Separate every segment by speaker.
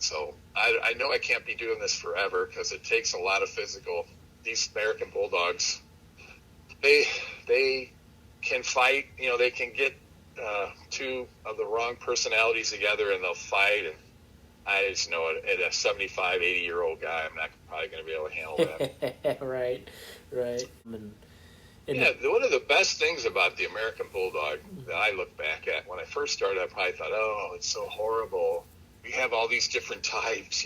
Speaker 1: So I know I can't be doing this forever because it takes a lot of physical. These American Bulldogs, they can fight. They can get two of the wrong personalities together and they'll fight. And I just know at a 75, 80-year-old guy, I'm not probably going to be able to handle that.
Speaker 2: Right.
Speaker 1: One of the best things about the American Bulldog that I look back at, when I first started, I probably thought, oh, it's so horrible. We have all these different types,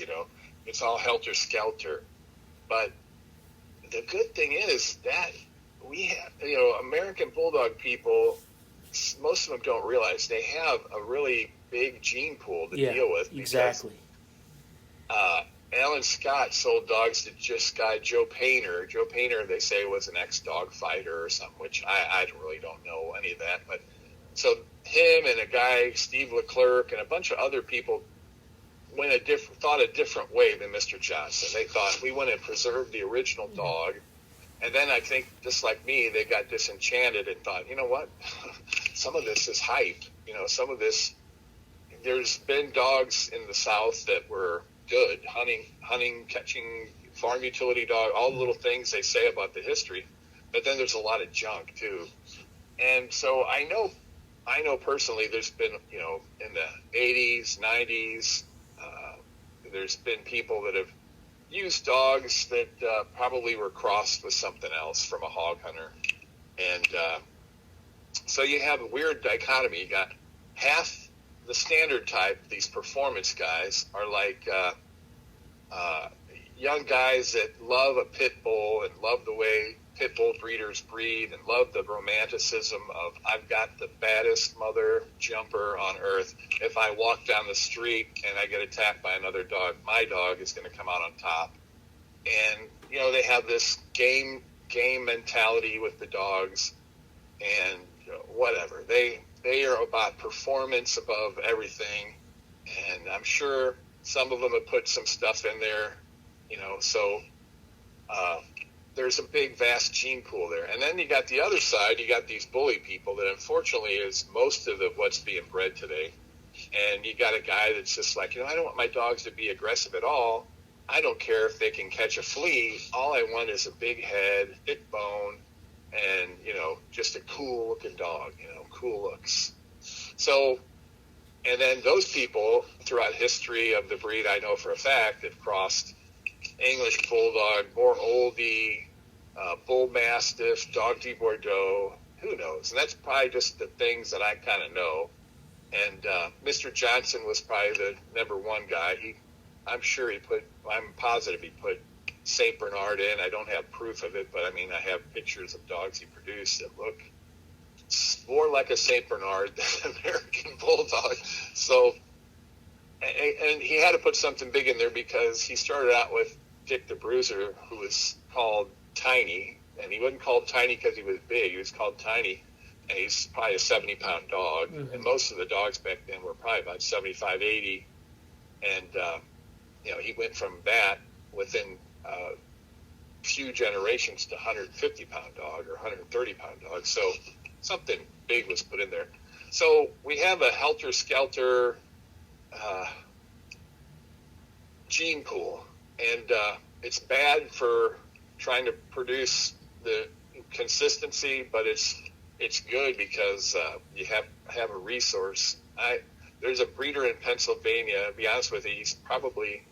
Speaker 1: It's all helter-skelter. But the good thing is that we have, American Bulldog people, most of them don't realize they have a really big gene pool to deal with.
Speaker 2: Exactly.
Speaker 1: Alan Scott sold dogs to this guy, Joe Painter. Joe Painter, they say, was an ex-dog fighter or something, which I really don't know any of that. But so him and a guy, Steve Leclerc, and a bunch of other people thought a different way than Mr. Johnson. They thought we want to preserve the original dog. And then I think, just like me, they got disenchanted and thought, you know what? Some of this is hype. Some of this, there's been dogs in the South that were good, hunting, catching, farm utility dog, all the little things they say about the history. But then there's a lot of junk too. And so I know personally there's been, in the 80s, 90s, there's been people that have used dogs that probably were crossed with something else from a hog hunter. And so you have a weird dichotomy. You got half the standard type, these performance guys, are like young guys that love a pit bull and love the way pit bull breeders breed and love the romanticism of, I've got the baddest mother jumper on earth. If I walk down the street and I get attacked by another dog, my dog is going to come out on top. And, they have this game mentality with the dogs and whatever. They are about performance above everything. And I'm sure some of them have put some stuff in there, so there's a big, vast gene pool there. And then you got the other side, you got these bully people that unfortunately is most of what's being bred today. And you got a guy that's just like, I don't want my dogs to be aggressive at all. I don't care if they can catch a flea. All I want is a big head, thick bone, and, just a cool looking dog, cool looks. So, and then those people throughout history of the breed, I know for a fact, have crossed English Bulldog, more oldie, Bull Mastiff, Dog de Bordeaux, who knows? And that's probably just the things that I kind of know. And Mr. Johnson was probably the number one guy. I'm positive he put St. Bernard in. I don't have proof of it, but I have pictures of dogs he produced that look more like a St. Bernard than an American Bulldog. So, and he had to put something big in there because he started out with Dick the Bruiser, who was called Tiny, and he wasn't called Tiny because he was big. He was called Tiny, and he's probably a 70-pound dog. Mm-hmm. And most of the dogs back then were probably about 75, 80. And, he went from that within a few generations to 150-pound dog or 130-pound dog. So something big was put in there. So we have a helter-skelter gene pool, and it's bad for trying to produce the consistency, but it's good because you have a resource. There's a breeder in Pennsylvania. To be honest with you, he's probably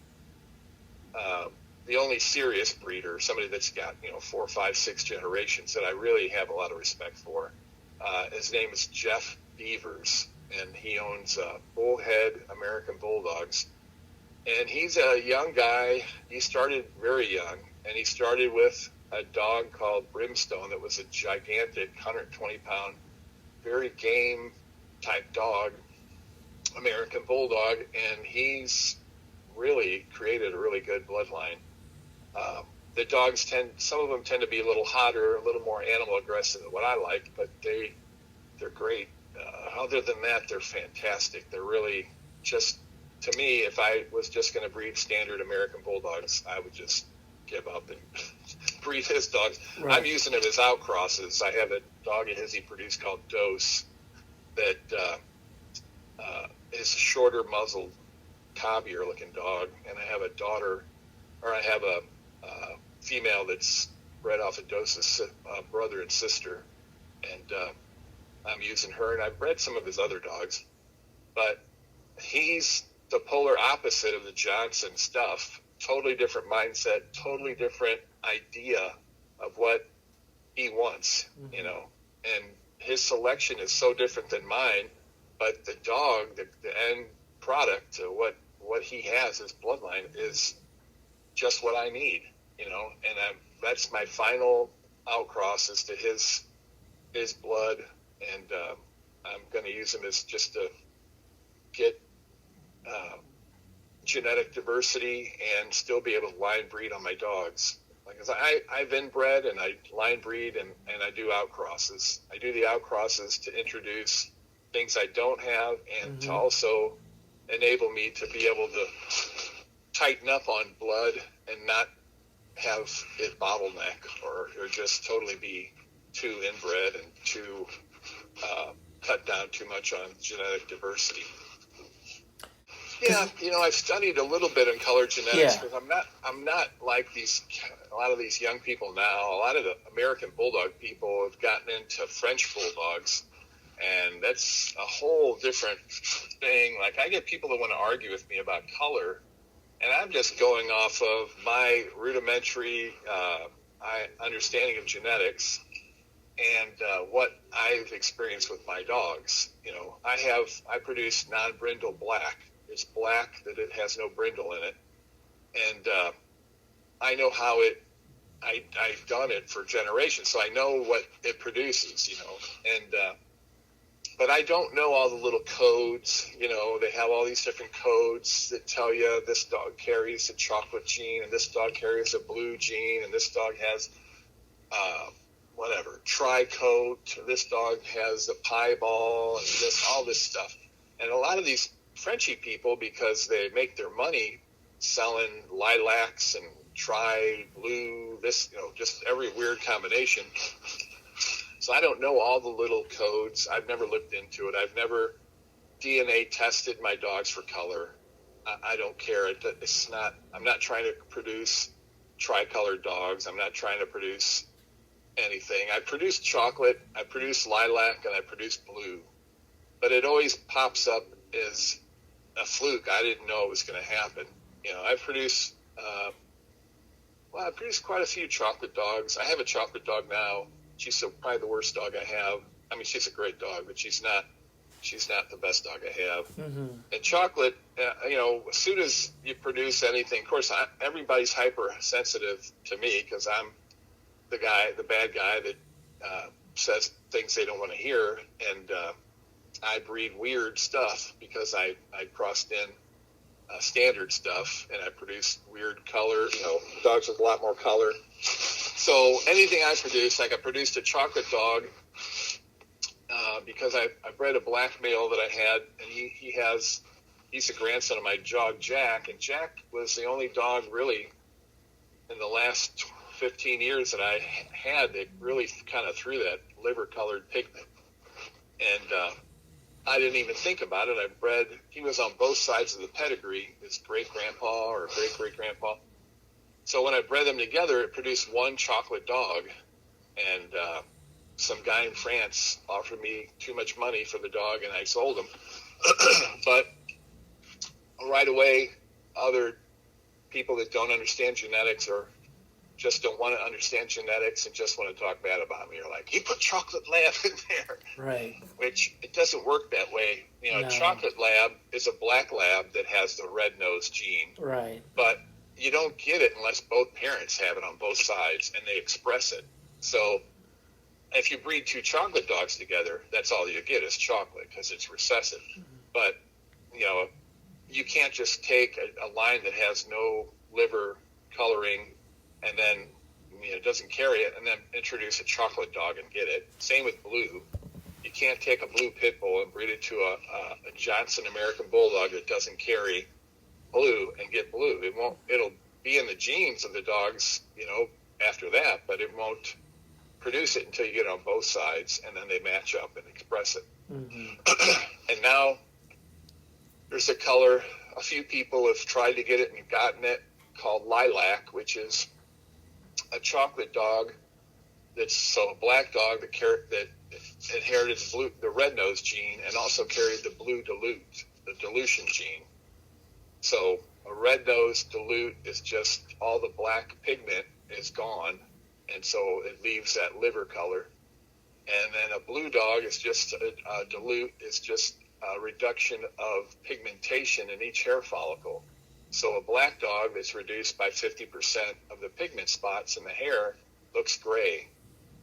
Speaker 1: the only serious breeder, somebody that's got 4, 5, 6 generations that I really have a lot of respect for. His name is Jeff Beavers, and he owns Bullhead American Bulldogs. And he's a young guy. He started very young, and he started with a dog called Brimstone that was a gigantic 120-pound, very game-type dog, American Bulldog, and he's really created a really good bloodline. The dogs some of them tend to be a little hotter, a little more animal aggressive than what I like, but they're great. Other than that, they're fantastic. They're really just, to me, if I was just going to breed standard American Bulldogs, I would just give up and breed his dogs. Right. I'm using them as outcrosses. I have a dog of his he produced called Dose that is shorter muzzled cobbier looking dog, and I have a daughter, or I have a female that's bred off of Dosa's brother and sister, and I'm using her, and I've bred some of his other dogs, but he's the polar opposite of the Johnson stuff. Totally different mindset, totally different idea of what he wants, you know, and his selection is so different than mine, but the dog, the end product, what he has, his bloodline, is just what I need, you know, and that's my final outcross is to his blood, and I'm going to use him as just to get genetic diversity and still be able to line breed on my dogs. Like I've inbred and I line breed and I do outcrosses. I do the outcrosses to introduce things I don't have and to also enable me to be able to tighten up on blood and not have it bottleneck or just totally be too inbred and too cut down too much on genetic diversity. Yeah, you know, I've studied a little bit in color genetics because I'm not like a lot of these young people now. A lot of the American Bulldog people have gotten into French Bulldogs, and that's a whole different thing. Like, I get people that want to argue with me about color, and I'm just going off of my rudimentary understanding of genetics and what I've experienced with my dogs. You know, I produce non-brindle black. It's black that it has no brindle in it, and I know how I've done it for generations, so I know what it produces, you know, and but I don't know all the little codes. You know, they have all these different codes that tell you this dog carries a chocolate gene, and this dog carries a blue gene, and this dog has whatever tri-coat. This dog has a piebald, and all this stuff, and a lot of these Frenchy people, because they make their money selling lilacs and tri-blue, this, you know, just every weird combination. So I don't know all the little codes. I've never looked into it. I've never DNA tested my dogs for color. I don't care. It's not. I'm not trying to produce tricolored dogs. I'm not trying to produce anything. I produce chocolate, I produce lilac, and I produce blue. But it always pops up as a fluke. I didn't know it was going to happen. You know, I produce quite a few chocolate dogs. I have a chocolate dog now. She's probably the worst dog I have. I mean, she's a great dog, but she's not the best dog I have. And chocolate, you know, as soon as you produce anything, of course, everybody's hypersensitive to me because I'm the bad guy that says things they don't want to hear, and I breed weird stuff because I crossed in standard stuff, and I produced weird color, you know, dogs with a lot more color. So anything I produce, like I produced a chocolate dog because I bred a black male that I had, and he's a grandson of my dog Jack, and Jack was the only dog really in the last 15 years that I had that really kind of threw that liver-colored pigment. And I didn't even think about it. He was on both sides of the pedigree, his great-grandpa or great-great-grandpa. So when I bred them together, it produced one chocolate dog. And some guy in France offered me too much money for the dog, and I sold him. But right away, other people that don't understand genetics or just don't want to understand genetics and just want to talk bad about me are like, you put chocolate lab in there.
Speaker 2: Right.
Speaker 1: Which it doesn't work that way. You know, no. Chocolate lab is a black lab that has the red nose gene.
Speaker 2: Right.
Speaker 1: But you don't get it unless both parents have it on both sides and they express it. So if you breed two chocolate dogs together, that's all you get is chocolate because it's recessive. But, you know, you can't just take a line that has no liver coloring and then, you know, doesn't carry it, and then introduce a chocolate dog and get it. Same with blue. You can't take a blue pit bull and breed it to a Johnson American Bulldog that doesn't carry blue and get blue. It'll be in the genes of the dogs, you know, after that, but it won't produce it until you get it on both sides, and then they match up and express it. And now there's a color a few people have tried to get it and gotten it, called Lilac, which is a chocolate dog that's a black dog that inherited the red nose gene and also carried the the dilution gene. So a red nose dilute is just all the black pigment is gone, and so it leaves that liver color. And then a blue dog is just a dilute is just a reduction of pigmentation in each hair follicle. So a black dog that's reduced by 50% of the pigment spots in the hair looks gray.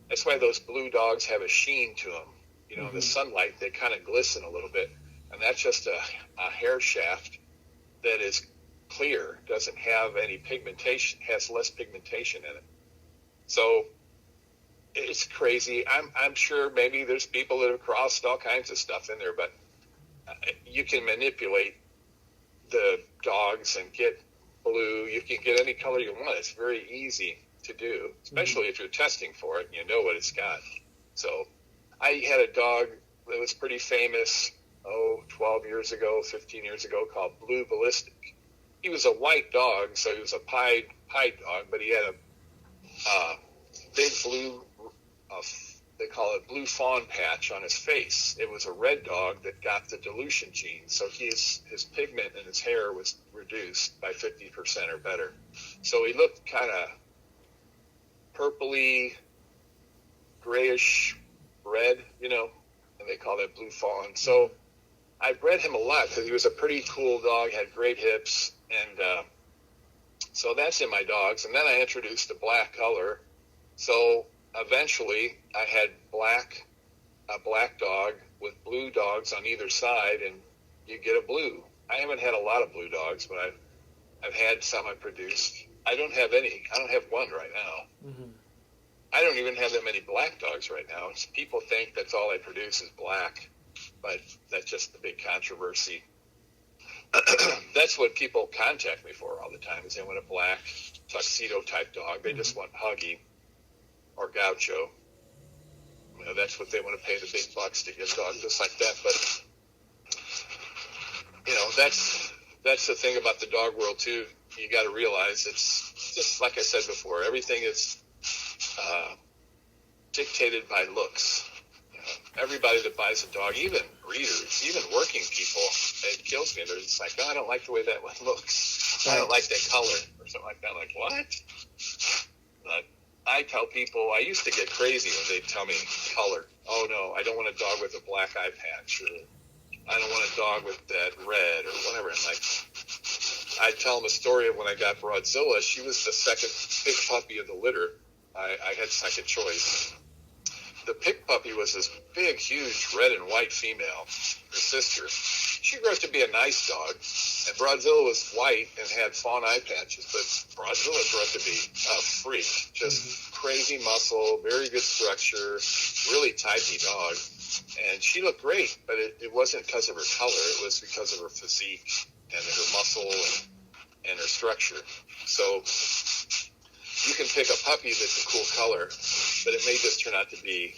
Speaker 1: That's why those blue dogs have a sheen to them. You know, in the sunlight, they kind of glisten a little bit. And that's just a hair shaft that is clear, doesn't have any pigmentation, has less pigmentation in it. So it's crazy. I'm sure maybe there's people that have crossed all kinds of stuff in there, but you can manipulate the dogs and get blue. You can get any color you want. It's very easy to do, especially if you're testing for it and you know what it's got. So I had a dog that was pretty famous, 12 years ago, 15 years ago, called Blue Ballistic. He was a white dog, so he was a pied dog, but he had a big blue, they call it blue fawn patch on his face. It was a red dog that got the dilution gene, so his pigment in his hair was reduced by 50% or better. So he looked kind of purpley, grayish red, you know, and they call that blue fawn. So I bred him a lot because he was a pretty cool dog, had great hips, and so that's in my dogs. And then I introduced the black color. So eventually I had a black dog with blue dogs on either side, and you get a blue. I haven't had a lot of blue dogs, but I've had some I produced. I don't have any. I don't have one right now. Mm-hmm. I don't even have that many black dogs right now. People think that's all I produce is black, but that's just the big controversy. That's what people contact me for all the time, is they want a black tuxedo type dog. They just want Huggy or Gaucho. You know, that's what they want to pay the big bucks to get a dog just like that. But you know, that's the thing about the dog world too. You got to realize it's just like I said before. Everything is dictated by looks. You know, everybody that buys a dog, even breeders, even working people, it kills me. They're just like, oh, I don't like the way that one looks. I don't like that color or something like that. I'm like, what? I tell people, I used to get crazy when they'd tell me color. Oh, no, I don't want a dog with a black eye patch, or I don't want a dog with that red or whatever. And like, I tell them a story of when I got Broadzilla. She was the second pig puppy of the litter. I had second choice. The pig puppy was this big, huge red and white female, her sister. She grew up to be a nice dog, and Broadzilla was white and had fawn eye patches, but Broadzilla grew up to be a freak, just crazy muscle, very good structure, really typey dog. And she looked great, but it wasn't because of her color. It was because of her physique and her muscle and her structure. So you can pick a puppy that's a cool color, but it may just turn out to be,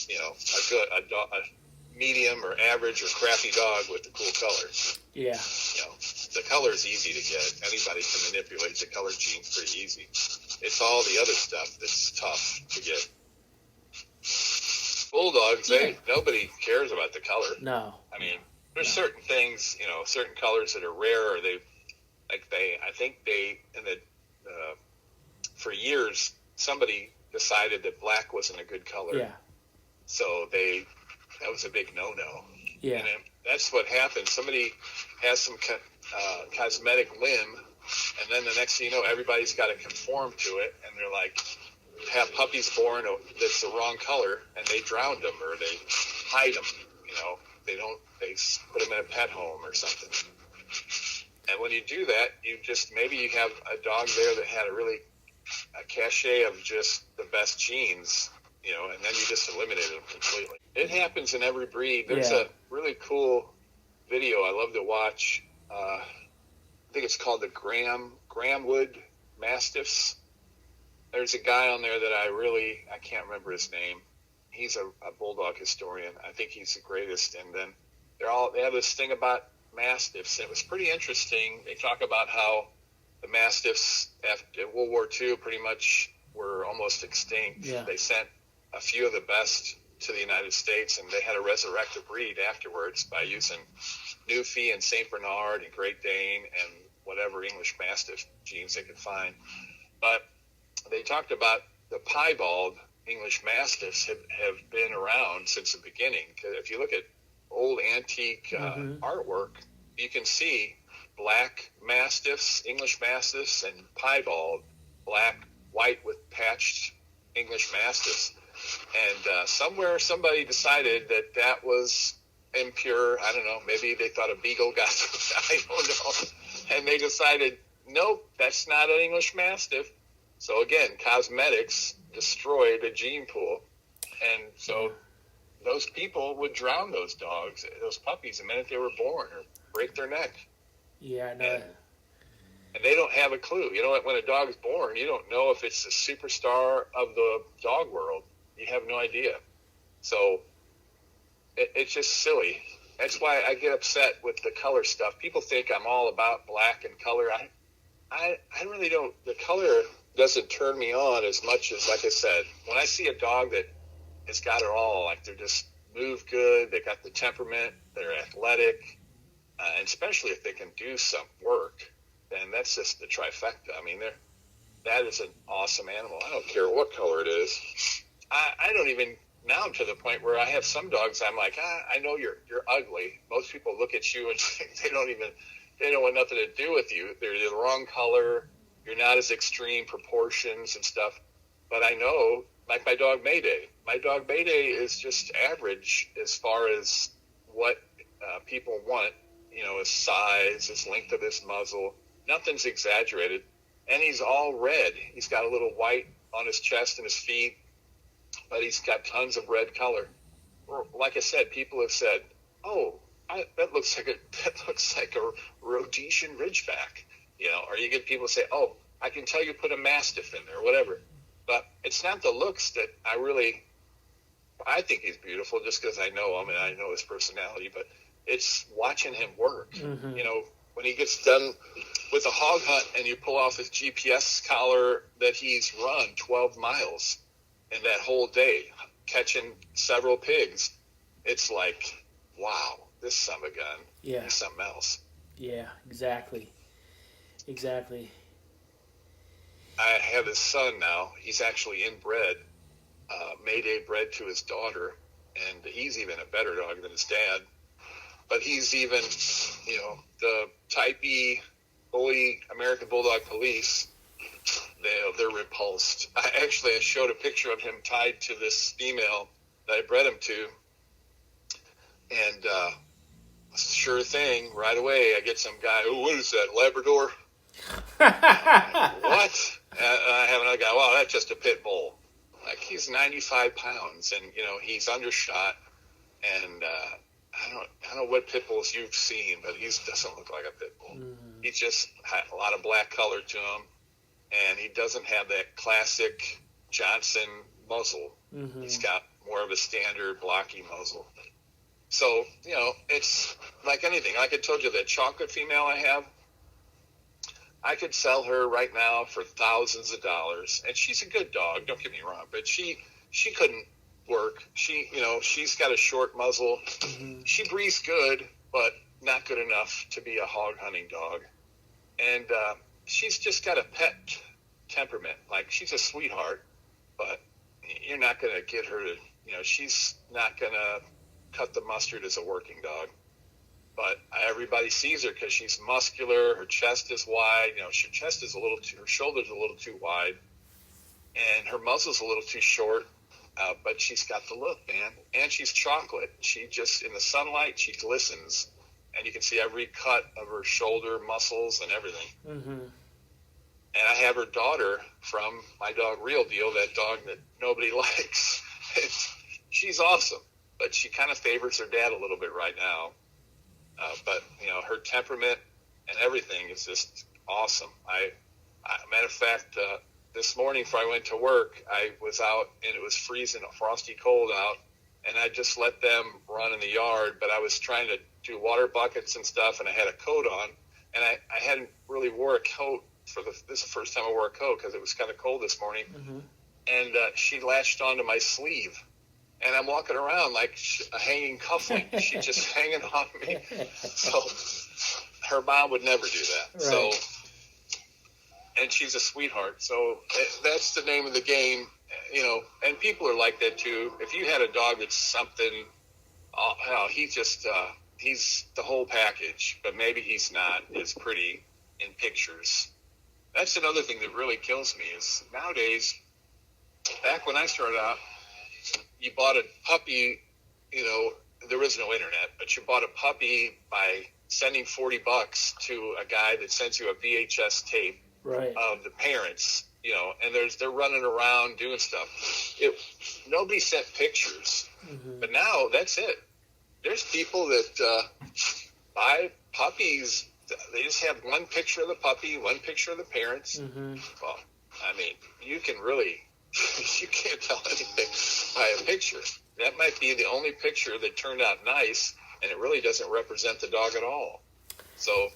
Speaker 1: you know, a medium or average or crappy dog with a cool color. Yeah. You know, the color is easy to get. Anybody can manipulate the color genes pretty easy. It's all the other stuff that's tough to get. Bulldogs, nobody cares about the color. No. I mean, there's certain things, you know, certain colors that are rare, or I think for years, somebody decided that black wasn't a good color. Yeah. So that was a big no-no. Yeah. And that's what happens. Somebody has some cosmetic limb, and then the next thing you know, everybody's got to conform to it, and they're like, have puppies born that's the wrong color, and they drowned them, or they hide them, you know. They put them in a pet home or something. And when you do that, maybe you have a dog there that had a cachet of just the best genes, you know, and then you just eliminated them completely. It happens in every breed. There's a really cool video I love to watch. I think it's called the Gramwood Mastiffs. There's a guy on there that I can't remember his name. He's a Bulldog historian. I think he's the greatest. And then they have this thing about Mastiffs. And it was pretty interesting. They talk about how the Mastiffs after World War II pretty much were almost extinct.
Speaker 2: Yeah.
Speaker 1: They sent a few of the best to the United States, and they had to resurrect a breed afterwards by using Newfie and St. Bernard and Great Dane and whatever English Mastiff genes they could find. But they talked about the piebald English Mastiffs have been around since the beginning. If you look at old antique artwork, you can see black Mastiffs, English Mastiffs, and piebald, black, white with patched English Mastiffs. And somewhere somebody decided that was impure. I don't know. Maybe they thought a beagle got through. I don't know. And they decided, nope, that's not an English Mastiff. So again, cosmetics destroyed a gene pool. And so those people would drown those dogs, those puppies, the minute they were born, or break their neck.
Speaker 2: Yeah, no.
Speaker 1: And they don't have a clue. You know, when a dog is born, you don't know if it's a superstar of the dog world. You have no idea. So it's just silly. That's why I get upset with the color stuff. People think I'm all about black and color. I really don't. The color doesn't turn me on as much as, like I said, when I see a dog that has got it all, like they're just move good, they got the temperament, they're athletic, and especially if they can do some work, then that's just the trifecta. I mean, that is an awesome animal. I don't care what color it is. I don't even, now I'm to the point where I have some dogs, I'm like, I know you're ugly. Most people look at you and they don't want nothing to do with you. They're the wrong color. You're not as extreme proportions and stuff. But I know, like my dog Mayday. My dog Mayday is just average as far as what people want, you know, his size, his length of his muzzle. Nothing's exaggerated. And he's all red. He's got a little white on his chest and his feet, but he's got tons of red color. Like I said, people have said, "Oh, that looks like a Rhodesian Ridgeback," you know. Or you get people say, "Oh, I can tell you put a Mastiff in there," or whatever. But it's not the looks that I think he's beautiful just because I know him and I know his personality. But it's watching him work. Mm-hmm. You know, when he gets done with a hog hunt and you pull off his GPS collar that he's run 12 miles in that whole day, catching several pigs, it's like, wow, this son of a gun.
Speaker 2: Yeah.
Speaker 1: He's something else.
Speaker 2: Yeah, exactly.
Speaker 1: I have his son now. He's actually inbred, Mayday bred to his daughter, and he's even a better dog than his dad. But he's even, you know, the Type E bully American Bulldog police, they're repulsed. I showed a picture of him tied to this female that I bred him to, and sure thing, right away I get some guy, "Oh, what is that, Labrador?" What? I have another guy, "Wow, that's just a pit bull." Like, he's 95 pounds, and, you know, he's undershot, and I don't know what pit bulls you've seen, but he doesn't look like a pit bull. Mm-hmm. He's just had a lot of black color to him, and he doesn't have that classic Johnson muzzle. Mm-hmm. He's got more of a standard blocky muzzle. So, you know, it's like anything. Like I told you, that chocolate female I have, I could sell her right now for thousands of dollars, and she's a good dog, don't get me wrong, but she couldn't work. She's got a short muzzle. Mm-hmm. She breathes good, but not good enough to be a hog hunting dog. And she's just got a pet temperament. Like, she's a sweetheart, but you're not going to get her to, you know, she's not going to cut the mustard as a working dog. But everybody sees her because she's muscular. Her chest is wide. You know, her chest is her shoulder's a little too wide, and her muzzle's a little too short. But she's got the look, man. And she's chocolate. She just, in the sunlight, she glistens, and you can see every cut of her shoulder muscles and everything. Mm-hmm. And I have her daughter from my dog Real Deal, that dog that nobody likes. She's awesome, but she kind of favors her dad a little bit right now. But, you know, her temperament and everything is just awesome. Matter of fact, this morning before I went to work, I was out and it was freezing, frosty cold out, and I just let them run in the yard, but I was trying to do water buckets and stuff, and I had a coat on, and I hadn't really wore a coat this is the first time I wore a coat because it was kind of cold this morning, and she latched onto my sleeve, and I'm walking around like a hanging cufflink. She's just hanging on me. So her mom would never do that.
Speaker 2: Right.
Speaker 1: So, and she's a sweetheart. So that's the name of the game, you know. And people are like that too. If you had a dog that's something, he's the whole package, but maybe he's not as pretty in pictures. That's another thing that really kills me is nowadays, back when I started out, you bought a puppy, you know, there was no internet, but you bought a puppy by sending $40 to a guy that sends you a VHS tape of the parents, you know, and they're running around doing stuff. Nobody sent pictures, but now that's it. There's people that buy puppies. They just have one picture of the puppy, one picture of the parents. Well, I mean, you can't tell anything by a picture. That might be the only picture that turned out nice, and it really doesn't represent the dog at all. So,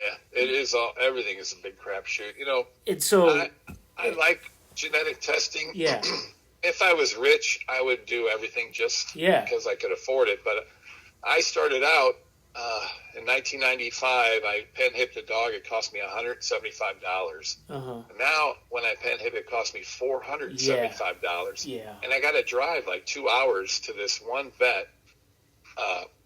Speaker 1: yeah, it is everything is a big crapshoot. You know, I like genetic testing.
Speaker 2: Yeah.
Speaker 1: If I was rich, I would do everything just because I could afford it. But I started out in 1995. I pen hipped a dog. It cost me $175. And now, when I pen hip, it cost me $475.
Speaker 2: Yeah.
Speaker 1: And I got to drive like 2 hours to this one vet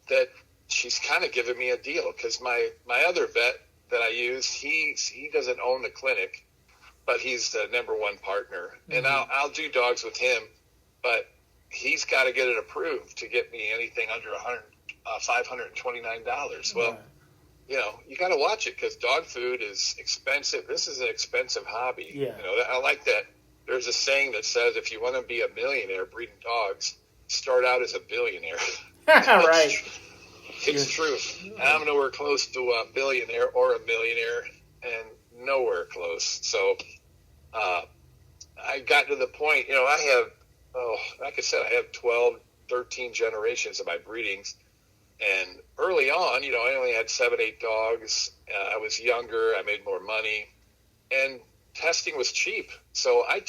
Speaker 1: that she's kind of giving me a deal because my other vet that I use, he doesn't own the clinic, but he's the number one partner. And I'll do dogs with him, but he's got to get it approved to get me anything under $529. Well, you know, you got to watch it because dog food is expensive. This is an expensive hobby.
Speaker 2: Yeah.
Speaker 1: You know, I like that. There's a saying that says if you want to be a millionaire breeding dogs, start out as a billionaire.
Speaker 2: Right.
Speaker 1: It's true. I'm nowhere close to a billionaire or a millionaire, and nowhere close. So I got to the point, you know, I have, like I said, I have 12, 13 generations of my breedings. And early on, you know, I only had 7, 8 dogs. I was younger. I made more money. And testing was cheap. So I'd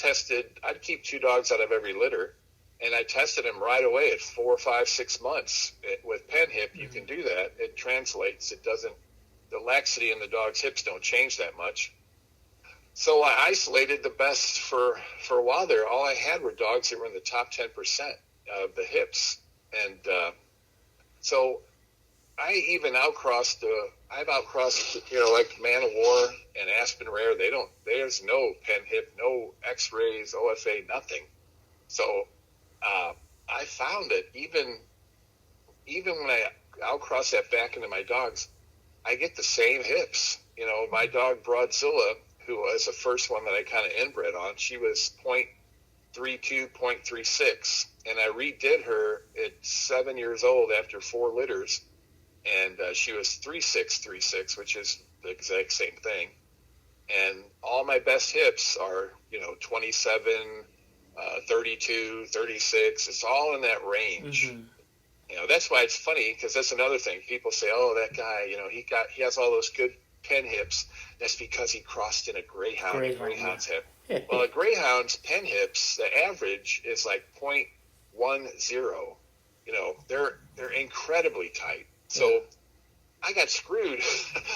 Speaker 1: keep 2 dogs out of every litter. And I tested them right away at 4, 5, 6 months. With pen hip, you can do that. It translates. The laxity in the dog's hips don't change that much. So I isolated the best for a while there. All I had were dogs that were in the top 10% of the hips. And so I've outcrossed, you know, like Man of War and Aspen Rare. There's no pen hip, no x-rays, OFA, nothing. So I found that even when I outcross that back into my dogs, I get the same hips. You know, my dog Broadzilla, who was the first one that I kind of inbred on, she was 0.32, 0.36, and I redid her at 7 years old after 4 litters, and she was 3.6, which is the exact same thing. And all my best hips are, you know, 27, 32, 36. It's all in that range. You know, that's why it's funny, because that's another thing. People say, oh, that guy, you know, he has all those good pen hips. That's because he crossed in a greyhound. A greyhound's hip. Well, a greyhound's pen hips, the average is like 0.10. You know, they're incredibly tight. So I got screwed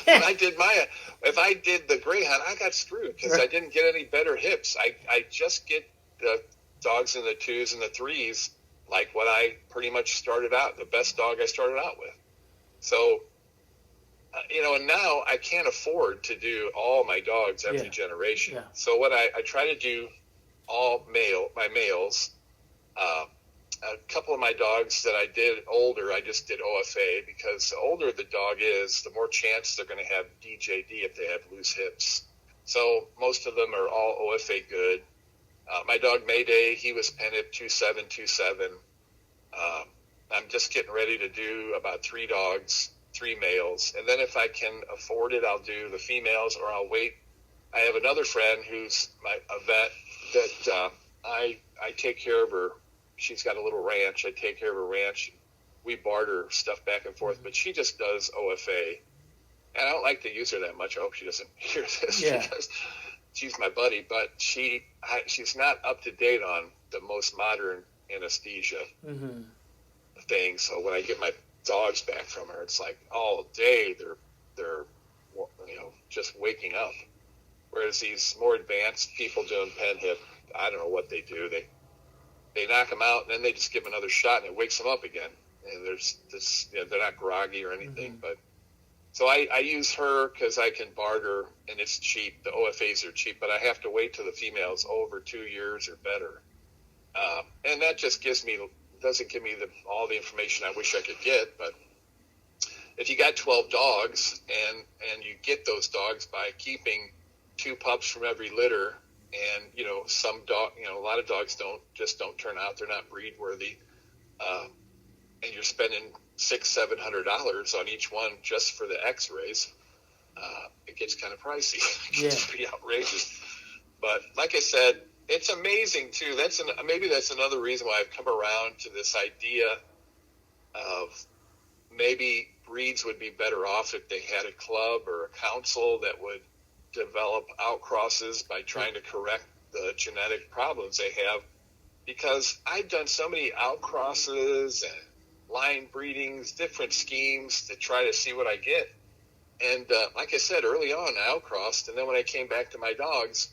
Speaker 1: when if I did the greyhound, I got screwed because I didn't get any better hips. I just get the dogs in the 2s and the 3s, like what I pretty much started out, the best dog I started out with. So, you know, and now I can't afford to do all my dogs every generation. So what I try to do my males, a couple of my dogs that I did older, I just did OFA, because the older the dog is, the more chance they're going to have DJD if they have loose hips. So most of them are all OFA good. My dog Mayday, he was pen hip 2.7. I'm just getting ready to do about 3 dogs, 3 males. And then if I can afford it, I'll do the females, or I'll wait. I have another friend who's a vet that I take care of her. She's got a little ranch. I take care of her ranch. we barter stuff back and forth, but she just does OFA. And I don't like to use her that much. I hope she doesn't hear this because she's my buddy, but she's not up to date on the most modern anesthesia thing. So when I get my dogs back from her, it's like all day they're just waking up. Whereas these more advanced people doing pen hip, I don't know what they do. They knock them out and then they just give them another shot and it wakes them up again. And there's this, they're not groggy or anything, but so I use her because I can barter and it's cheap. The OFAs are cheap, but I have to wait till the female's over 2 years or better. And that just doesn't give me all the information I wish I could get. But if you got 12 dogs and you get those dogs by keeping 2 pups from every litter, and some dog, a lot of dogs don't turn out, they're not breed worthy, and you're spending $600-$700 on each one just for the X-rays, it gets kind of pricey. It gets pretty outrageous. But like I said, it's amazing too. Maybe that's another reason why I've come around to this idea of maybe breeds would be better off if they had a club or a council that would develop outcrosses by trying to correct the genetic problems they have. Because I've done so many outcrosses and line breedings, different schemes to try to see what I get. And like I said, early on, I outcrossed. And then when I came back to my dogs,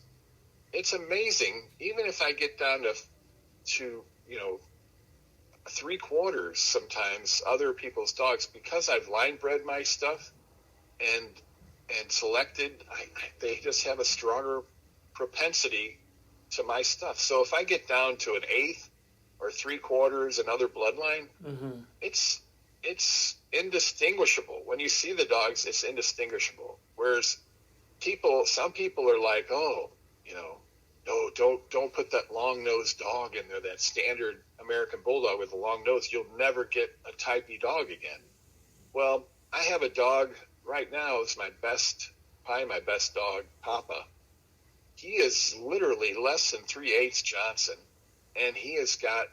Speaker 1: it's amazing. Even if I get down to 3/4 sometimes other people's dogs, because I've line bred my stuff and selected, they just have a stronger propensity to my stuff. So if I get down to an 1/8 or 3/4 another bloodline, it's indistinguishable. When you see the dogs, it's indistinguishable. Whereas some people are like, oh, no, don't put that long-nosed dog in there, that standard American Bulldog with a long nose. You'll never get a Type E dog again. Well, I have a dog right now. It's probably my best dog, Papa. He is literally less than 3/8 Johnson, and he has got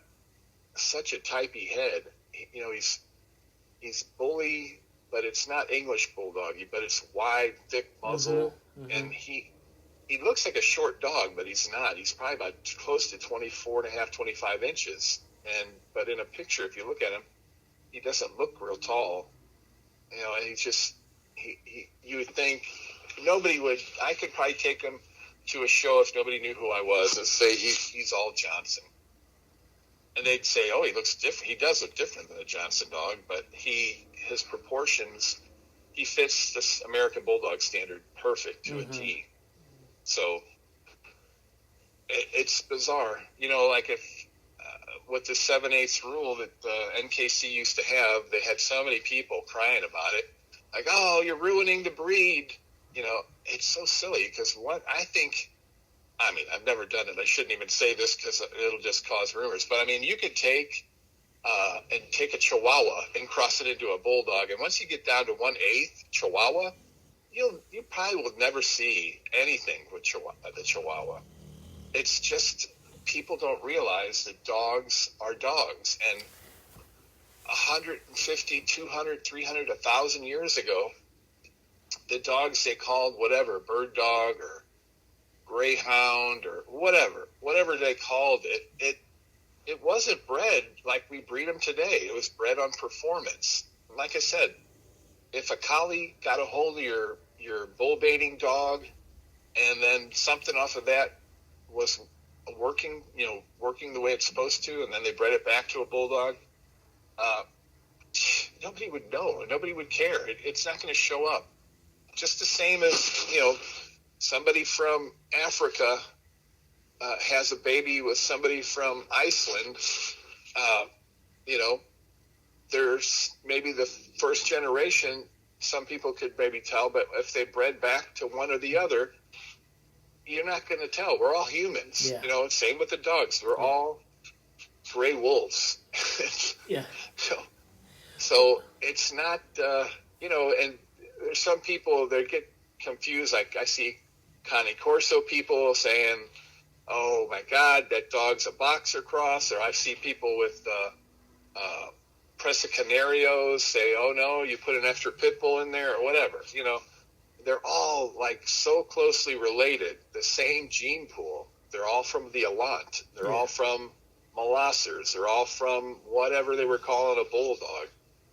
Speaker 1: such a Type E head. He's bully, but it's not English Bulldoggy, but it's wide, thick muzzle, and he looks like a short dog, but he's not. He's probably about close to 24.5, 25 inches. But in a picture, if you look at him, he doesn't look real tall. And he's just, you would think I could probably take him to a show if nobody knew who I was and say he's all Johnson. And they'd say, oh, he looks different. He does look different than a Johnson dog, but his proportions, he fits this American Bulldog standard perfect to a T. So it's bizarre, like if with the 7/8 rule that NKC used to have, they had so many people crying about it, like, oh, you're ruining the breed. It's so silly because I've never done it. I shouldn't even say this because it'll just cause rumors. But you could take a Chihuahua and cross it into a Bulldog, and once you get down to 1/8 Chihuahua, you probably will never see anything with the Chihuahua. It's just people don't realize that dogs are dogs, and 150, 200, 300, 1,000 years ago, the dogs they called whatever, bird dog or greyhound or whatever they called it, it wasn't bred like we breed them today. It was bred on performance. Like I said, if a collie got a hold of your bull baiting dog and then something off of that was working the way it's supposed to, and then they bred it back to a bulldog, nobody would know. Nobody would care. It's not going to show up. Just the same as, somebody from Africa has a baby with somebody from Iceland. There's maybe the first generation, some people could maybe tell, but if they bred back to one or the other, you're not going to tell. We're all humans.
Speaker 2: Yeah.
Speaker 1: Same with the dogs. We're all gray wolves.
Speaker 2: Yeah.
Speaker 1: So it's not, and there's some people that get confused. Like I see Cane Corso people saying, oh my God, that dog's a boxer cross. Or I see people with Presa Canarios say, oh no, you put an extra pit bull in there or whatever. They're all like so closely related, the same gene pool. They're all from the Elant. They're all from Molossers. They're all from whatever they were calling a bulldog.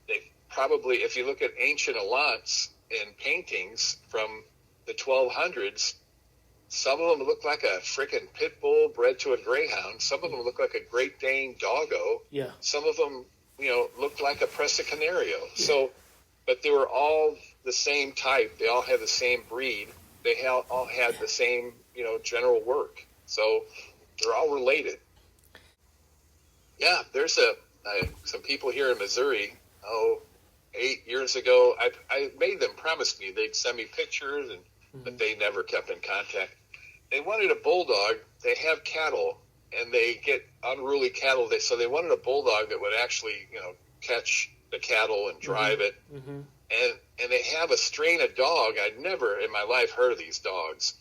Speaker 1: They probably, if you look at ancient Elants in paintings from the 1200s, some of them look like a freaking pit bull bred to a greyhound. Some of them look like a Great Dane doggo.
Speaker 2: Yeah.
Speaker 1: Some of them, looked like a Presa Canario. Yeah. So, but they were all the same type. They all had the same breed. They all had the same, general work. So they're all related. Yeah, there's some people here in Missouri, 8 years ago, I made them promise me they'd send me pictures, but they never kept in contact. They wanted a bulldog. They have cattle, and they get unruly cattle. So they wanted a bulldog that would actually, catch the cattle and drive it. Mm-hmm. And they have a strain of dog. I'd never in my life heard of these dogs.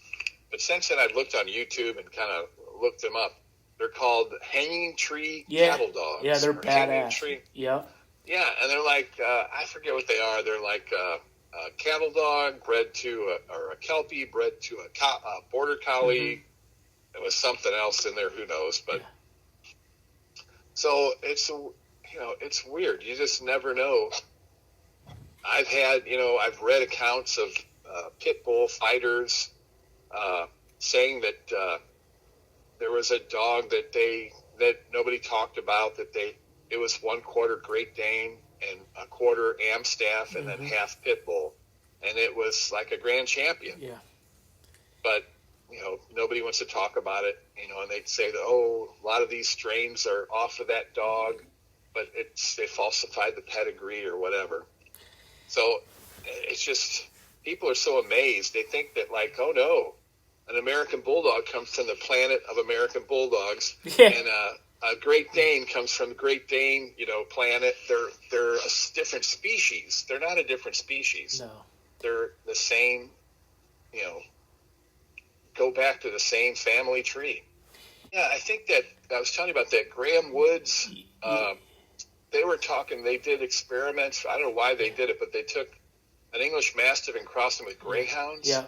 Speaker 1: But since then, I've looked on YouTube and kind of looked them up. They're called hanging tree cattle dogs.
Speaker 2: Yeah, they're badass. Yeah.
Speaker 1: Yeah, and they're like, I forget what they are. They're like a cattle dog bred to a Kelpie, bred to a border collie. Mm-hmm. There was something else in there, who knows. But so it's weird. You just never know. I've read accounts of pit bull fighters saying that there was a dog that nobody talked about, it was 1/4 Great Dane and 1/4 Amstaff and then half pit bull, and it was like a grand champion. Yeah. But nobody wants to talk about it. And they'd say that a lot of these strains are off of that dog, but they falsified the pedigree or whatever. So it's just people are so amazed. They think that like, oh no, an American Bulldog comes from the planet of American Bulldogs, and a Great Dane comes from the Great Dane, planet. They're a different species. They're not a different species. No. They're the same, go back to the same family tree. Yeah, I think that I was telling you about that Graham Woods. They were talking, they did experiments. I don't know why they did it, but they took an English Mastiff and crossed them with greyhounds. Yeah.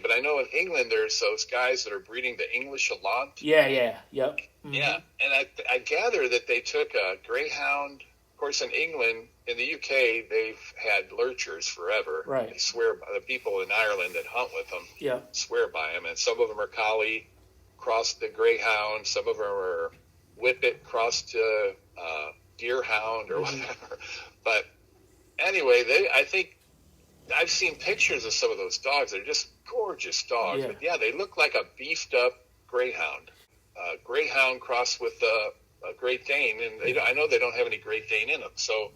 Speaker 1: But I know in England there's those guys that are breeding the English Elant.
Speaker 2: Yeah, yep.
Speaker 1: Mm-hmm. Yeah, and I gather that they took a greyhound. Of course, in England, in the UK, they've had lurchers forever.
Speaker 2: Right.
Speaker 1: They swear by the people in Ireland that hunt with them. Swear by them, and some of them are collie crossed to greyhound. Some of them are whippet crossed to deerhound or whatever. But anyway, I think I've seen pictures of some of those dogs. They're just gorgeous dogs. Yeah. But they look like a beefed up greyhound. Greyhound crossed with a Great Dane, and I know they don't have any Great Dane in them. So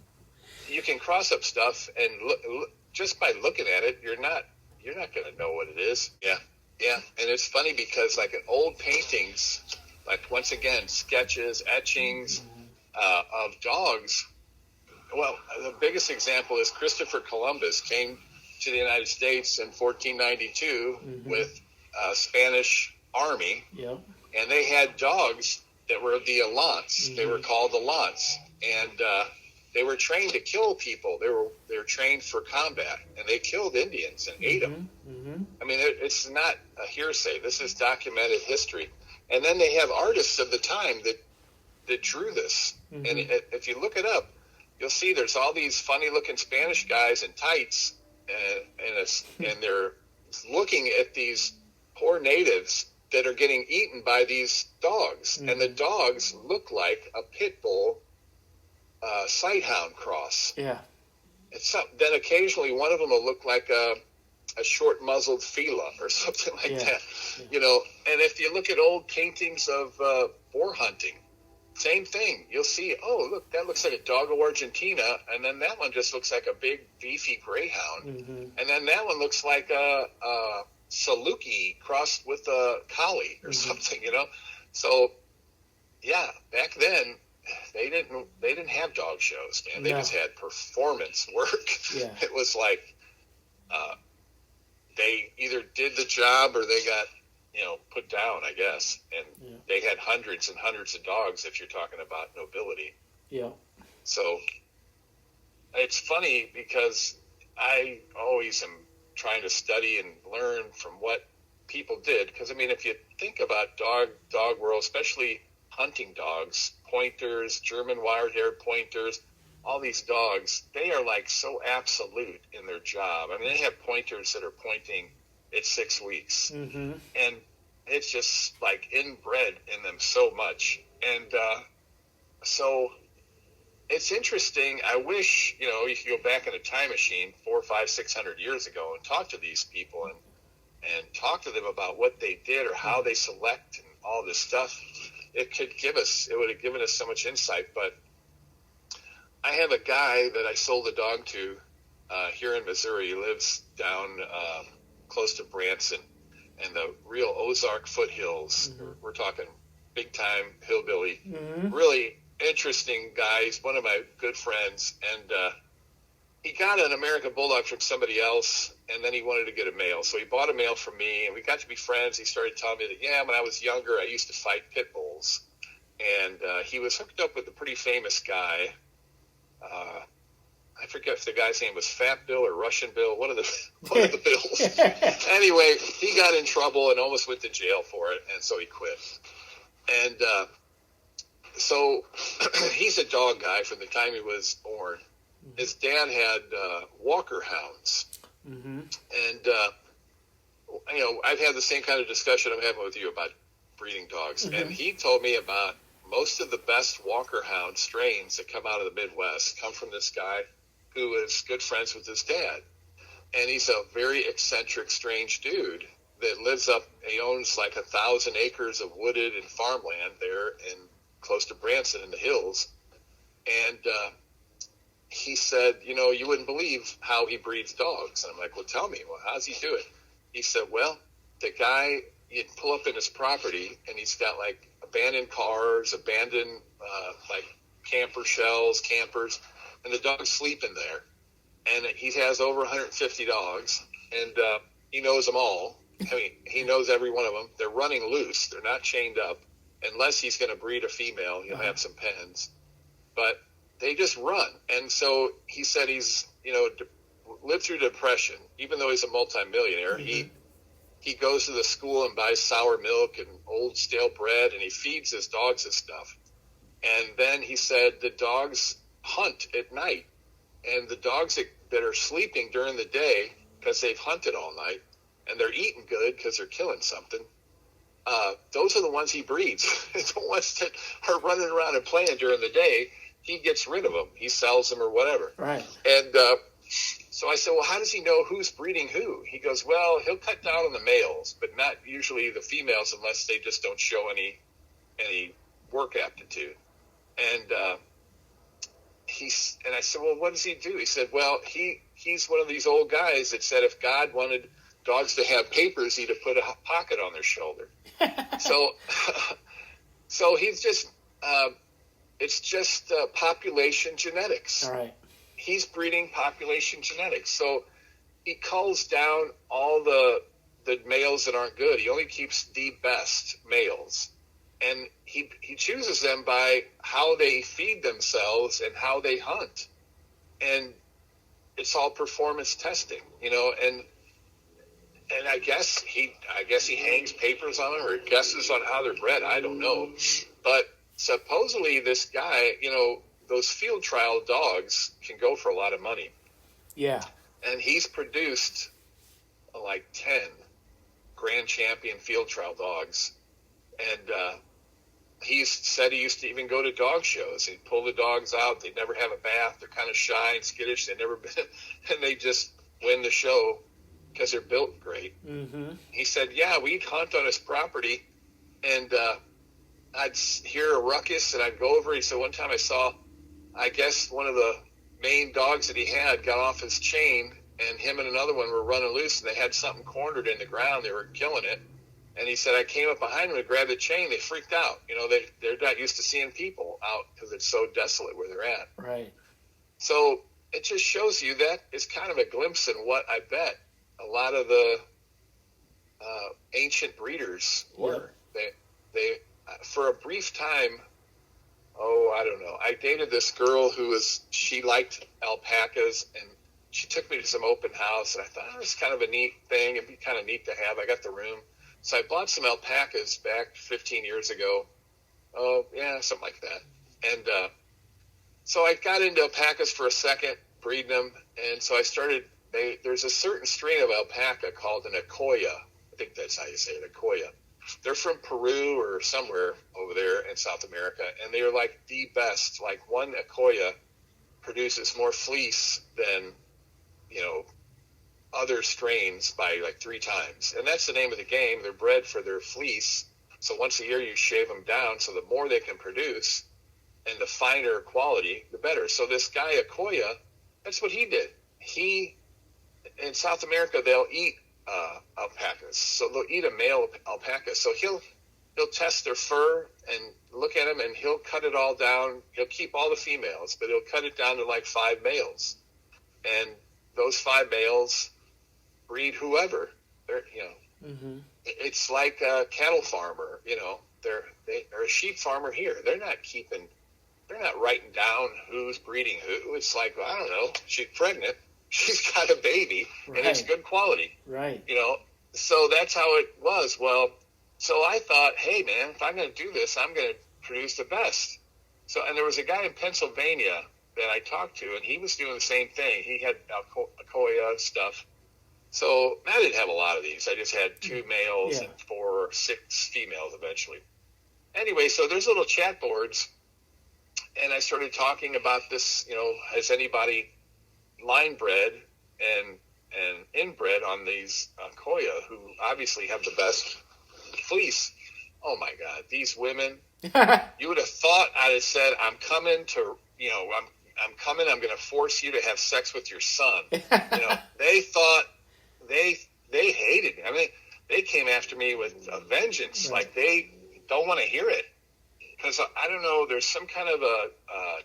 Speaker 1: you can cross up stuff, and look, just by looking at it, you're not going to know what it is. Yeah. And it's funny because like in old paintings, like once again sketches, etchings of dogs. Well, the biggest example is Christopher Columbus came to the United States in 1492 with a Spanish army, and they had dogs that were the Elants. They were called Elants, and they were trained to kill people. They were trained for combat, and they killed Indians and ate them. I mean, it's not a hearsay. This is documented history. And then they have artists of the time that drew this. And if you look it up, you'll see there's all these funny-looking Spanish guys in tights, and they're looking at these poor natives that are getting eaten by these dogs. And the dogs look like a pit bull sighthound cross. Yeah. Then occasionally one of them will look like a short-muzzled Fila or something like that. And if you look at old paintings of boar hunting, same thing. You'll see, look, that looks like a Doggo Argentina, and then that one just looks like a big, beefy greyhound. And then that one looks like a Saluki crossed with a collie or something, So, back then, they didn't have dog shows, man. They just had performance work. Yeah. It was like they either did the job or they got put down, I guess. And they had hundreds and hundreds of dogs if you're talking about nobility. Yeah. So, it's funny because I always am trying to study and learn from what people did. Because, I mean, if you think about dog world, especially hunting dogs, pointers, German wire-haired pointers, all these dogs, they are like so absolute in their job. I mean, they have pointers that are pointing at 6 weeks.
Speaker 2: Mm-hmm.
Speaker 1: And it's just like inbred in them so much. And so it's interesting. I wish, you know, you could go back in a time machine 400, 500, 600 years ago and talk to these people and talk to them about what they did or how they select and all this stuff. It would have given us so much insight. But I have a guy that I sold a dog to here in Missouri. He lives down close to Branson and the real Ozark foothills. Mm-hmm. We're talking big time hillbilly, really interesting guy. He's one of my good friends, and he got an American Bulldog from somebody else, and then he wanted to get a male. So he bought a male from me, and we got to be friends. He started telling me that, yeah, when I was younger, I used to fight pit bulls. And he was hooked up with a pretty famous guy. I forget if the guy's name was Fat Bill or Russian Bill, one of the Bills. Anyway, he got in trouble and almost went to jail for it, and so he quit. And so he's a dog guy from the time he was born. His dad had Walker hounds. Mm-hmm. And, you know, I've had the same kind of discussion I'm having with you about breeding dogs. Mm-hmm. And he told me about most of the best Walker hound strains that come out of the Midwest come from this guy who is good friends with his dad. And he's a very eccentric, strange dude that lives up, he owns like 1,000 acres of wooded and farmland there in close to Branson in the hills. And he said, you know, you wouldn't believe how he breeds dogs. And I'm like, well, tell me, well, how's he do it? He said, well, the guy, you'd pull up in his property and he's got like abandoned cars, abandoned like camper shells, campers, and the dogs sleep in there. And he has over 150 dogs, and he knows them all. I mean, he knows every one of them. They're running loose. They're not chained up. Unless he's going to breed a female, he'll have some pens. But they just run. And so he said he's, you know, lived through depression. Even though he's a multimillionaire, he goes to the school and buys sour milk and old stale bread, and he feeds his dogs this stuff. And then he said the dogs hunt at night. And the dogs that are sleeping during the day because they've hunted all night, and they're eating good because they're killing something, those are the ones he breeds. The ones that are running around and playing during the day, he gets rid of them. He sells them or whatever.
Speaker 2: Right.
Speaker 1: And so I said, well, how does he know who's breeding who? He goes, well, he'll cut down on the males, but not usually the females unless they just don't show any work aptitude. And and I said, well, what does he do? He said, well, he's one of these old guys that said if God wanted dogs to have papers, he'd have put a pocket on their shoulder. So he's just, it's just population genetics.
Speaker 2: All right.
Speaker 1: He's breeding population genetics. So he culls down all the males that aren't good. He only keeps the best males. And he chooses them by how they feed themselves and how they hunt. And it's all performance testing, you know, and I guess he hangs papers on them or guesses on how they're bred. I don't know. But supposedly this guy, you know, those field trial dogs can go for a lot of money.
Speaker 2: Yeah.
Speaker 1: And he's produced like 10 grand champion field trial dogs. And he said he used to even go to dog shows. He'd pull the dogs out. They'd never have a bath. They're kind of shy and skittish. They've never been, and they just win the show because they're built great. Mm-hmm. He said, yeah, we'd hunt on his property, and I'd hear a ruckus, and I'd go over. He said, one time I saw, I guess one of the main dogs that he had got off his chain, and him and another one were running loose, and they had something cornered in the ground. They were killing it. And he said, I came up behind them to grab the chain. They freaked out. You know, they're not used to seeing people out because it's so desolate where they're at.
Speaker 2: Right.
Speaker 1: So it just shows you that is kind of a glimpse in what I bet a lot of the ancient breeders were. They for a brief time, oh, I don't know. I dated this girl she liked alpacas, and she took me to some open house, and I thought, oh, it's kind of a neat thing. It'd be kind of neat to have. I got the room. So I bought some alpacas back 15 years ago. Oh, yeah, something like that. And so I got into alpacas for a second, breeding them, and so I started. There's a certain strain of alpaca called an Acoya. I think that's how you say it, Acoya. They're from Peru or somewhere over there in South America, and they're like the best. Like one Acoya produces more fleece than, other strains by like 3 times. And that's the name of the game. They're bred for their fleece. So once a year you shave them down. So the more they can produce and the finer quality, the better. So this guy Acoya, that's what he did. In South America, they'll eat alpacas. So they'll eat a male alpaca. So he'll test their fur and look at them, and he'll cut it all down. He'll keep all the females, but he'll cut it down to like 5 males. And those 5 males breed whoever. It's like a cattle farmer. They're a sheep farmer here. They're not writing down who's breeding who. It's like, I don't know, she's pregnant. She's got a baby, and it's good quality.
Speaker 2: Right.
Speaker 1: So that's how it was. Well, so I thought, hey, man, if I'm going to do this, I'm going to produce the best. So, and there was a guy in Pennsylvania that I talked to, and he was doing the same thing. He had Acoya stuff. So I didn't have a lot of these. I just had 2 males and 4 or 6 females eventually. Anyway, so there's little chat boards, and I started talking about this, has anybody line bred and inbred on these Acoya, who obviously have the best fleece. Oh my God, these women! You would have thought I'd have said, "I'm coming to, I'm coming. I'm going to force you to have sex with your son." They thought they hated me. I mean, they came after me with a vengeance. Right. Like they don't want to hear it. Because I don't know, there's some kind of a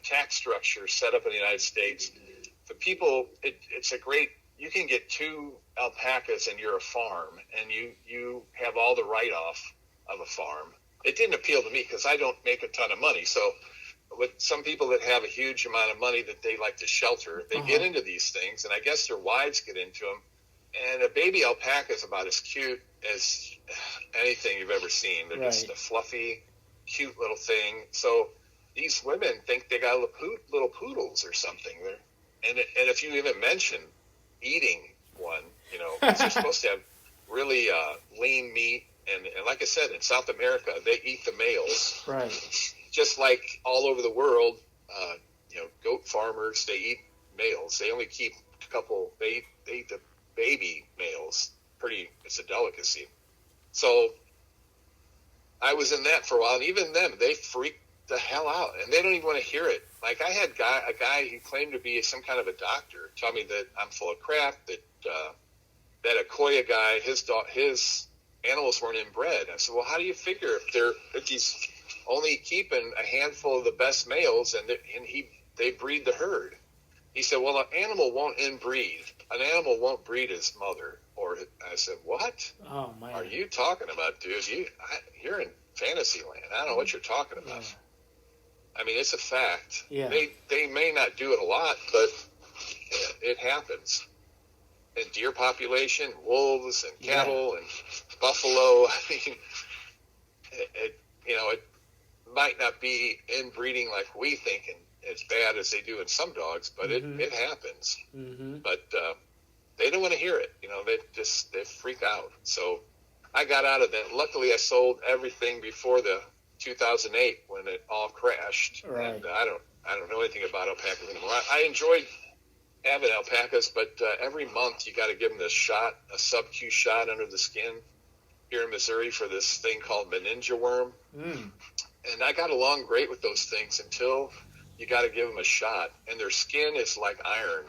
Speaker 1: tax structure set up in the United States. For people, it's a great, you can get 2 alpacas and you're a farm, and you have all the write-off of a farm. It didn't appeal to me because I don't make a ton of money. So with some people that have a huge amount of money that they like to shelter, they get into these things, and I guess their wives get into them. And a baby alpaca is about as cute as anything you've ever seen. They're just a fluffy, cute little thing. So these women think they got little poodles or something. And if you even mention eating one, because they're supposed to have really lean meat. And like I said, in South America, they eat the males. Right. Just like all over the world, goat farmers, they eat males. They only keep a couple. They eat the baby males. It's a delicacy. So I was in that for a while, and even them, they freak the hell out, and they don't even want to hear it. Like I had a guy who claimed to be some kind of a doctor tell me that I'm full of crap, that Acoya guy, his animals weren't inbred. I said, well, how do you figure if he's only keeping a handful of the best males and they breed the herd? He said, well, an animal won't inbreed. An animal won't breed his mother. Or I said, what? Oh, man. Are you talking about, dude? You're in fantasy land. I don't know what you're talking about. Yeah. I mean, it's a fact. Yeah. They may not do it a lot, but it happens. And deer population, wolves and cattle and buffalo. I mean, it might not be inbreeding like we think and as bad as they do in some dogs, but it happens. Mm-hmm. But they don't want to hear it. They freak out. So I got out of that. Luckily, I sold everything before the 2008 when it all crashed. Right. And I don't know anything about alpacas anymore. I enjoyed having alpacas, but every month you got to give them this shot, a sub-Q shot under the skin here in Missouri for this thing called meningia worm. Mm. And I got along great with those things until you got to give them a shot. And their skin is like iron.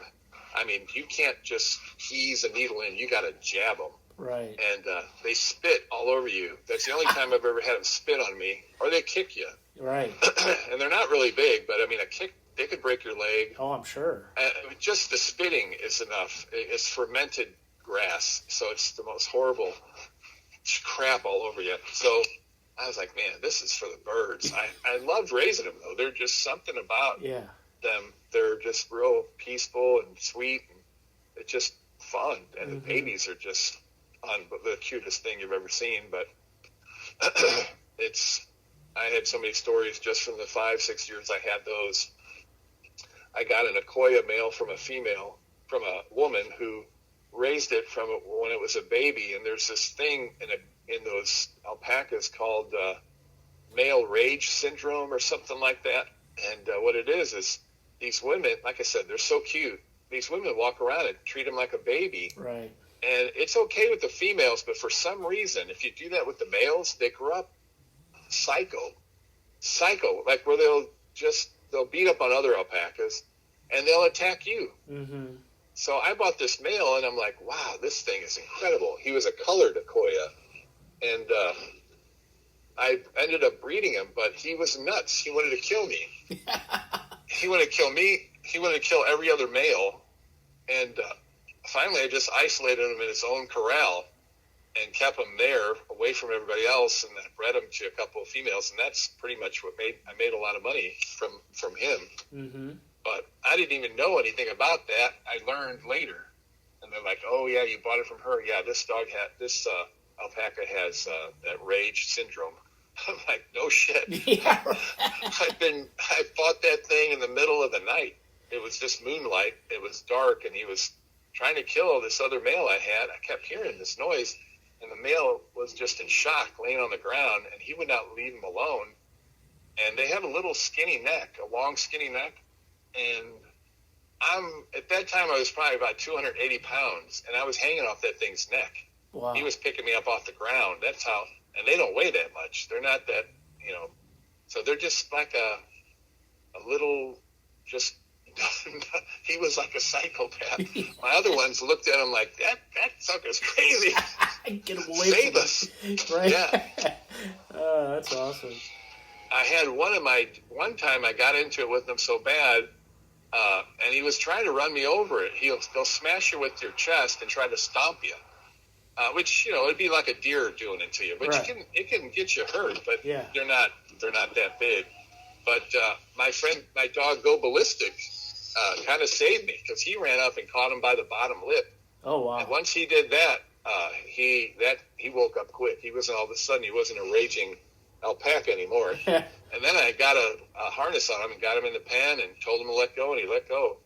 Speaker 1: I mean, you can't just ease a needle in. You got to jab them. Right. And they spit all over you. That's the only time I've ever had them spit on me. Or they kick you. Right. And they're not really big, but I mean, a kick, they could break your leg.
Speaker 2: Oh, I'm sure.
Speaker 1: Just the spitting is enough. It's fermented grass, so it's the most horrible crap all over you. So I was like, man, this is for the birds. I loved raising them, though. They're just something about them. They're just real peaceful and sweet, and it's just fun. And the babies are just the cutest thing you've ever seen. But I had so many stories just from the 5-6 years I had those. I got an Akoya male from a woman who raised it from when it was a baby. And there's this thing in those alpacas called male rage syndrome or something like that. And what it is these women, like I said, they're so cute. These women walk around and treat them like a baby.
Speaker 2: Right.
Speaker 1: And it's okay with the females, but for some reason, if you do that with the males, they grow up psycho, like where they'll beat up on other alpacas and they'll attack you. Mm-hmm. So I bought this male and I'm like, wow, this thing is incredible. He was a colored Akoya, and I ended up breeding him, but he was nuts. He wanted to kill me. He wanted to kill me. He wanted to kill every other male. And finally I just isolated him in his own corral and kept him there away from everybody else, and then bred him to a couple of females. And that's pretty much I made a lot of money from him. Mm-hmm. But I didn't even know anything about that. I learned later. And they're like, oh yeah, you bought it from her. Yeah, this alpaca has that rage syndrome. I'm like, no shit. Yeah. I bought that thing in the middle of the night. It was just moonlight. It was dark, and he was trying to kill this other male I had. I kept hearing this noise, and the male was just in shock, laying on the ground, and he would not leave him alone. And they have a little skinny neck, a long skinny neck. And at that time, I was probably about 280 pounds, and I was hanging off that thing's neck. Wow. He was picking me up off the ground. That's how, and they don't weigh that much. They're not that, so they're just like a little, just, he was like a psychopath. My other ones looked at him like, that sucker's crazy.
Speaker 2: Get him away
Speaker 1: Save
Speaker 2: from
Speaker 1: us.
Speaker 2: Right?
Speaker 1: Yeah.
Speaker 2: Oh, that's awesome.
Speaker 1: I had one time I got into it with him so bad, and he was trying to run me over. They'll smash you with your chest and try to stomp you, which, it'd be like a deer doing it to you. But right. It can get you hurt, but they're not that big. But my dog Go Ballistic kind of saved me, because he ran up and caught him by the bottom lip. Oh, wow. And once he did that, he woke up quick. All of a sudden, he wasn't a raging alpaca anymore. And then I got a harness on him and got him in the pen and told him to let go, and he let go.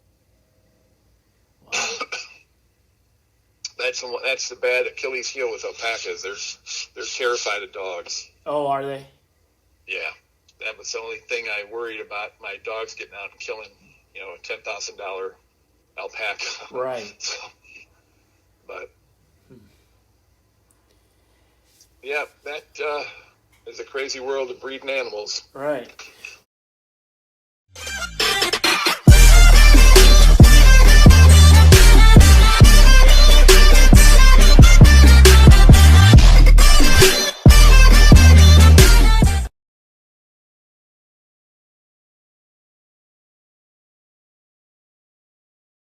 Speaker 1: Wow. That's the bad Achilles heel with alpacas. They're terrified of dogs.
Speaker 2: Oh, are they?
Speaker 1: Yeah. That was the only thing I worried about, my dogs getting out and killing, a $10,000 alpaca.
Speaker 2: Right.
Speaker 1: So, but yeah, that is a crazy world of breeding animals.
Speaker 2: Right.